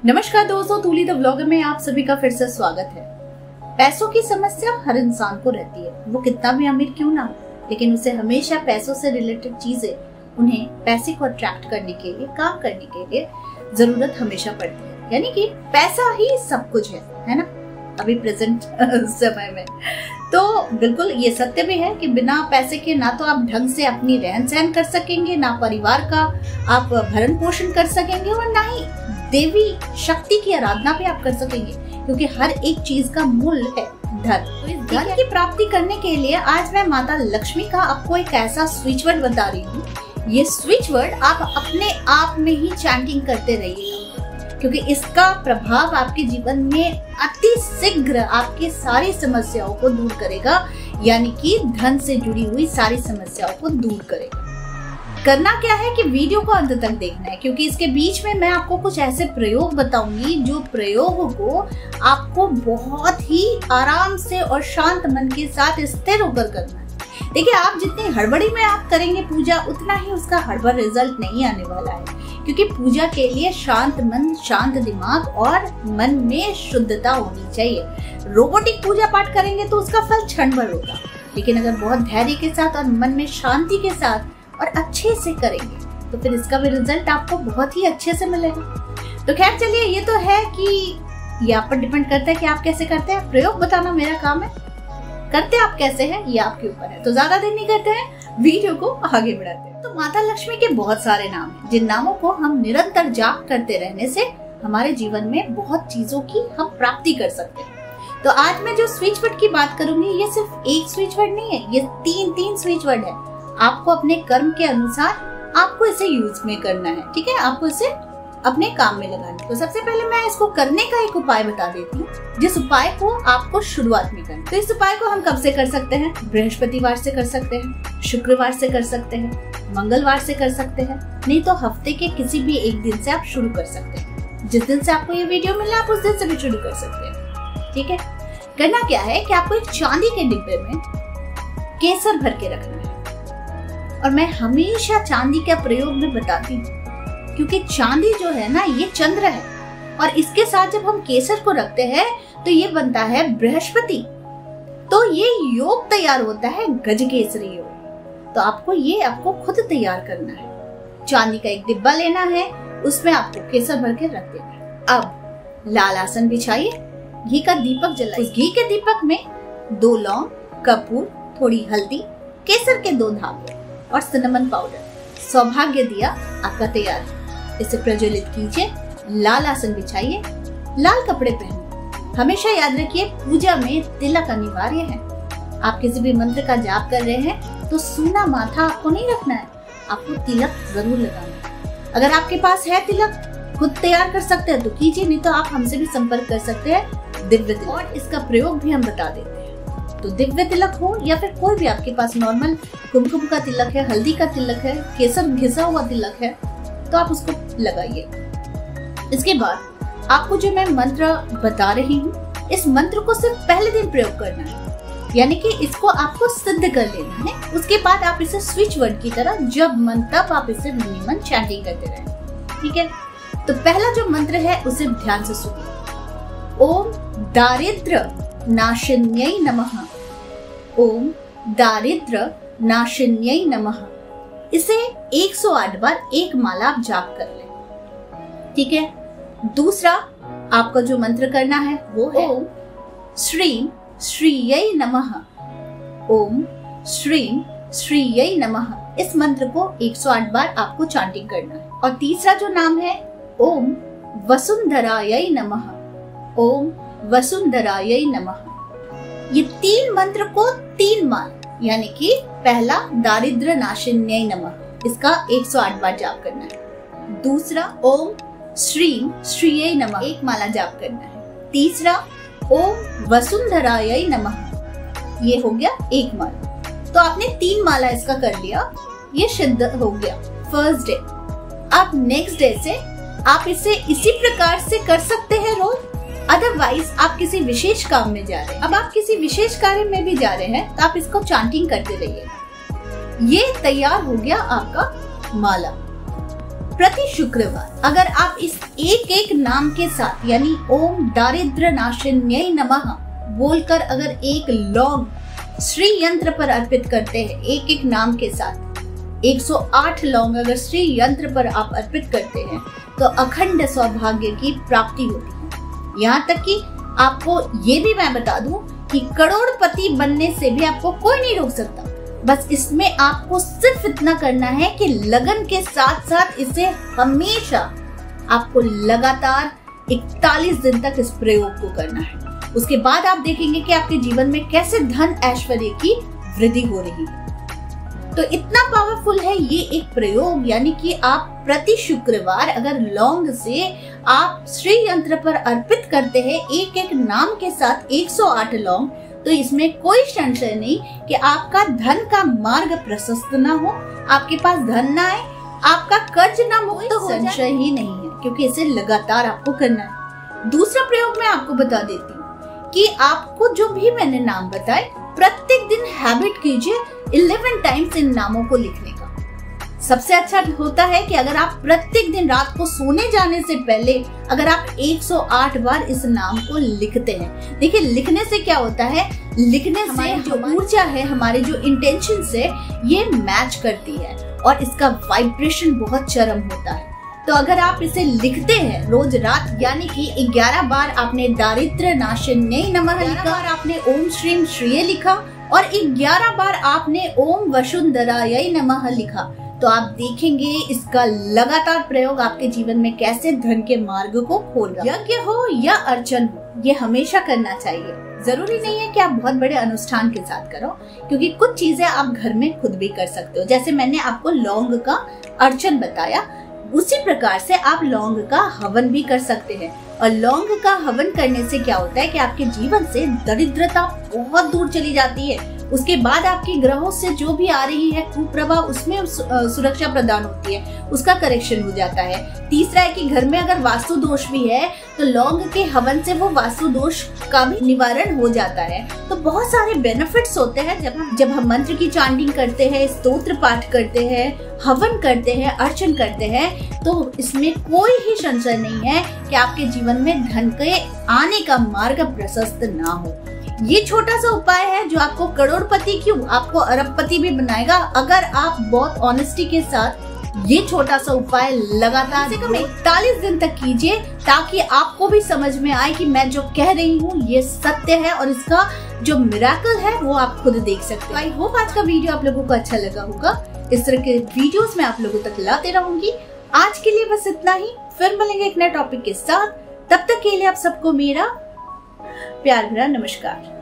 नमस्कार दोस्तों, तूली the vlogger में आप सभी का फिर से स्वागत है। पैसों की समस्या हर इंसान को रहती है, वो कितना भी अमीर क्यों ना हो, लेकिन उसे हमेशा पैसों से रिलेटेड चीजें, उन्हें पैसे को अट्रैक्ट करने के लिए, काम करने के लिए जरूरत हमेशा पड़ती है। यानी कि पैसा ही सब कुछ है ना, अभी प्रेजेंट समय में। तो बिल्कुल ये सत्य भी है कि बिना पैसे के ना तो आप ढंग से अपनी रहन सहन कर सकेंगे, ना परिवार का आप भरण पोषण कर सकेंगे, और ना ही देवी शक्ति की आराधना भी आप कर सकेंगे, क्योंकि हर एक चीज का मूल्य है धन। तो इस धन की प्राप्ति करने के लिए आज मैं माता लक्ष्मी का आपको एक ऐसा स्विच वर्ड बता रही हूँ। ये स्विच वर्ड आप अपने आप में ही चैंटिंग करते रहिएगा, क्योंकि इसका प्रभाव आपके जीवन में अति शीघ्र आपकी सारी समस्याओं को दूर करेगा, यानी कि धन से जुड़ी हुई सारी समस्याओं को दूर करेगा। करना क्या है कि वीडियो को अंत तक देखना है, क्योंकि इसके बीच में मैं आपको कुछ ऐसे प्रयोग बताऊंगी जो प्रयोगों को आपको बहुत ही आराम से और शांत मन के साथ स्थिर होकर करना है। देखिए, आप जितनी हड़बड़ी में आप करेंगे पूजा, उतना ही उसका हड़बड़ रिजल्ट नहीं आने वाला है, क्योंकि पूजा के लिए शांत मन, शांत दिमाग और मन में शुद्धता होनी चाहिए। रोबोटिक पूजा पाठ करेंगे तो उसका फल क्षण भर होगा, लेकिन अगर बहुत धैर्य के साथ और मन में शांति के साथ और अच्छे से करेंगे तो फिर इसका भी रिजल्ट आपको बहुत ही अच्छे से मिलेगा। तो खैर चलिए, ये तो है कि ये आप पर डिपेंड करता है कि आप कैसे करते हैं। प्रयोग बताना मेरा काम है, करते आप कैसे हैं ये आपके ऊपर है। तो ज्यादा देर नहीं करते हैं, वीडियो को आगे बढ़ाते हैं। तो माता लक्ष्मी के बहुत सारे नाम हैं, जिन नामों को हम निरंतर जाप करते रहने से हमारे जीवन में बहुत चीजों की हम प्राप्ति कर सकते हैं। तो आज मैं जो स्विच वर्ड की बात करूंगी, ये सिर्फ एक स्विच वर्ड नहीं है, ये तीन स्विच वर्ड है। आपको अपने कर्म के अनुसार आपको इसे यूज में करना है, ठीक है, आपको इसे अपने काम में लगाना है। तो सबसे पहले मैं इसको करने का एक उपाय बता देती हूँ, जिस उपाय को आपको शुरुआत में करना। तो इस उपाय को हम कब से कर सकते हैं? बृहस्पतिवार से कर सकते हैं, शुक्रवार से कर सकते हैं, मंगलवार से कर सकते हैं, नहीं तो हफ्ते के किसी भी एक दिन से आप शुरू कर सकते हैं। जिस दिन से आपको ये वीडियो मिले आप उस दिन से भी शुरू कर सकते हैं, ठीक है। करना क्या है कि आपको एक चांदी के डिब्बे में केसर भर के रखना है, और मैं हमेशा चांदी का प्रयोग में बताती हूँ, क्योंकि चांदी जो है ना, ये चंद्र है, और इसके साथ जब हम केसर को रखते हैं तो ये बनता है बृहस्पति। तो ये योग तैयार होता है गजकेसरी योग। तो आपको खुद तैयार करना है। चांदी का एक डिब्बा लेना है, उसमें आपको केसर भर के रख देना है। अब लाल आसन बिछाइए, घी का दीपक जलाइए। उस घी के दीपक में 2 लौंग, कपूर, थोड़ी हल्दी, केसर के 2 धागे और सिनेमन पाउडर, सौभाग्य दिया आपका तैयार है। इसे प्रज्वलित कीजिए, लाल आसन बिछाइए, लाल कपड़े पहनिए। हमेशा याद रखिए, पूजा में तिलक अनिवार्य है। आप किसी भी मंत्र का जाप कर रहे हैं तो सूना माथा आपको नहीं रखना है, आपको तिलक जरूर लगाना है। अगर आपके पास है तिलक, खुद तैयार कर सकते हैं तो कीजिए, नहीं तो आप हमसे भी संपर्क कर सकते हैं दिव्य तिलक, और इसका प्रयोग भी हम बता देते हैं। तो दिव्य तिलक हो या फिर कोई भी आपके पास नॉर्मल कुमकुम का तिलक है, हल्दी का तिलक है, केसर घिसा हुआ तिलक है, तो आप उसको लगाइए। इसके बाद आपको जो मैं मंत्र बता रही हूँ, इस मंत्र को सिर्फ पहले दिन प्रयोग करना है, यानी कि इसको आपको सिद्ध कर लेना है। उसके बाद आप इसे स्विच वर्ड की तरह जब मन तब आप इसे मन चैंटिंग करते रहें, ठीक है। तो पहला जो मंत्र है उसे ध्यान से सुनिए। ओम दारिद्र नाशिन्यै नमः। ओम दारिद्र नाशिन्यै नमः। इसे 108 बार एक माला आप जाप कर लें, ठीक है। दूसरा आपका जो मंत्र करना है वो है ओम श्रीं श्रीयै नमः। ओम श्रीं श्रीयै नमः। इस मंत्र को 108 बार आपको चैंटिंग करना है। और तीसरा जो नाम है ओम वसुंधरायै नमः। ओम वसुंधरायै नमः। ये 3 मंत्र को 3 माला, यानी कि पहला दारिद्र नाशिन्यै नमः, इसका 108 बार जाप करना है। दूसरा ओम श्रीं श्रीयै नमः, 1 माला जाप करना है। तीसरा ओम वसुंधरायै नमः, ये हो गया 1 माला। तो आपने 3 माला इसका कर लिया, ये सिद्ध हो गया फर्स्ट डे। अब नेक्स्ट डे से आप इसे इसी प्रकार से कर सकते हैं रोज। अदरवाइज आप किसी विशेष काम में जा रहे हैं, अब आप किसी विशेष कार्य में भी जा रहे हैं तो आप इसको चैंटिंग करते रहिए। ये तैयार हो गया आपका माला। प्रति शुक्रवार अगर आप इस एक एक नाम के साथ यानी ओम दारिद्र्य नाशिन्यै नमः बोलकर अगर एक लौंग श्री यंत्र पर अर्पित करते हैं, एक एक नाम के साथ 108 लौंग अगर श्री यंत्र पर आप अर्पित करते हैं तो अखंड सौभाग्य की प्राप्ति होती है। यहाँ तक कि आपको ये भी मैं बता दूं कि करोड़पति बनने से भी आपको कोई नहीं रोक सकता। बस इसमें आपको सिर्फ इतना करना है कि लगन के साथ साथ इसे हमेशा आपको लगातार 41 दिन तक इस प्रयोग को करना है। उसके बाद आप देखेंगे कि आपके जीवन में कैसे धन ऐश्वर्य की वृद्धि हो रही है। तो इतना पावरफुल है ये एक प्रयोग, यानी कि आप प्रति शुक्रवार अगर लौंग से आप श्री यंत्र पर अर्पित करते हैं एक एक नाम के साथ 108 लौंग, तो इसमें कोई संशय नहीं कि आपका धन का मार्ग प्रशस्त ना हो, आपके पास धन ना आए, आपका कर्ज ना मुक्त हो, संशय ही नहीं है, क्योंकि इसे लगातार आपको करना है। दूसरा प्रयोग मैं आपको बता देती हूँ कि आपको जो भी मैंने नाम बताए प्रत्येक दिन हैबिट कीजिए 11 टाइम्स इन नामों को लिखने का। सबसे अच्छा होता है कि अगर आप प्रत्येक दिन रात को सोने जाने से पहले अगर आप 108 बार इस नाम को लिखते हैं। देखिए, लिखने से क्या होता है, लिखने से जो ऊर्जा है, हमारे जो इंटेंशन से ये मैच करती है और इसका वाइब्रेशन बहुत चरम होता है। तो अगर आप इसे लिखते हैं रोज रात, यानी कि 11 बार आपने दारिद्र्य नाशिन्यै नमः लिखा, आपने ओम श्रीम श्रिये लिखा और 11 बार आपने ओम वसुंधरायै नमः लिखा, तो आप देखेंगे इसका लगातार प्रयोग आपके जीवन में कैसे धन के मार्ग को खोल रहा है। यज्ञ हो या अर्चन हो, ये हमेशा करना चाहिए। जरूरी नहीं है कि आप बहुत बड़े अनुष्ठान के साथ करो, क्योंकि कुछ चीजें आप घर में खुद भी कर सकते हो। जैसे मैंने आपको लौंग का अर्चन बताया, उसी प्रकार से आप लौंग का हवन भी कर सकते हैं। और लौंग का हवन करने से क्या होता है कि आपके जीवन से दरिद्रता बहुत दूर चली जाती है। उसके बाद आपके ग्रहों से जो भी आ रही है कुप्रभाव, उसमें सुरक्षा प्रदान होती है, उसका करेक्शन हो जाता है। तीसरा है कि घर में अगर वास्तु दोष भी है तो लौंग के हवन से वो वास्तु दोष का भी निवारण हो जाता है। तो बहुत सारे बेनिफिट्स होते हैं जब हम मंत्र की चांटिंग करते हैं, स्तोत्र पाठ करते हैं, हवन करते हैं, अर्चन करते हैं, तो इसमें कोई ही संशय नहीं है कि आपके जीवन में धन के आने का मार्ग प्रशस्त ना हो। ये छोटा सा उपाय है जो आपको करोड़पति क्यों, आपको अरबपति भी बनाएगा अगर आप बहुत ऑनेस्टी के साथ ये छोटा सा उपाय लगातार कम से कम 41 दिन तक कीजिए, ताकि आपको भी समझ में आए कि मैं जो कह रही हूँ ये सत्य है और इसका जो मिरेकल है वो आप खुद देख सकते हैं। आई होप आज का वीडियो आप लोगों को अच्छा लगा होगा। इस तरह के वीडियोस मैं आप लोगों तक लाते रहूंगी। आज के लिए बस इतना ही, फिर मिलेंगे एक नए टॉपिक के साथ। तब तक के लिए आप सबको मेरा प्यार भरा नमस्कार।